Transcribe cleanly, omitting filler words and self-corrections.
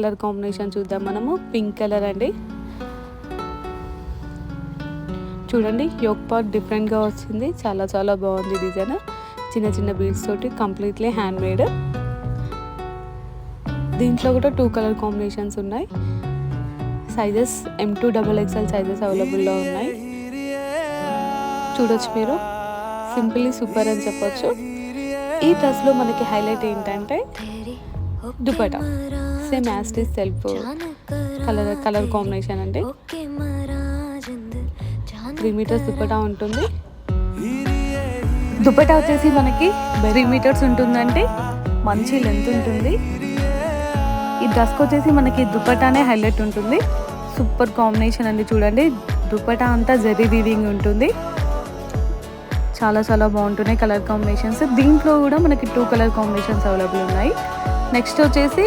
Colour combination చూద్దాం మనము. Pink colour అండి. చూడండి యోక్ పార్ట్ డిఫరెంట్గా వచ్చింది. చాలా చాలా బాగుంది డిజైన్. చిన్న చిన్న బీడ్స్ తోటి కంప్లీట్లీ హ్యాండ్ మేడ్. దీంట్లో కూడా 2 కలర్ కాంబినేషన్స్ ఉన్నాయి. సైజెస్ M2 XXL సైజెస్ అవైలబుల్లో ఉన్నాయి. చూడొచ్చు మీరు. సింపుల్లీ సూపర్ అని చెప్పొచ్చు. ఈ డ్రెస్లో మనకి హైలైట్ ఏంటంటే dupatta same as it is self colour combination అండి. 3 మీటర్స్ దుపట్టా ఉంటుంది. దుపట్టా వచ్చేసి మనకి 3 మీటర్స్ ఉంటుందంటే మంచి లెంత్ ఉంటుంది. ఈ డ్రెస్కి వచ్చేసి మనకి దుపట్టానే హైలైట్ ఉంటుంది. సూపర్ కాంబినేషన్ అండి. చూడండి దుపట్టా అంతా జరీ వీవింగ్ ఉంటుంది. చాలా చాలా బాగుంటున్నాయి కలర్ కాంబినేషన్స్. దీంట్లో కూడా మనకి 2 కలర్ కాంబినేషన్స్ అవైలబుల్ ఉన్నాయి. నెక్స్ట్ వచ్చేసి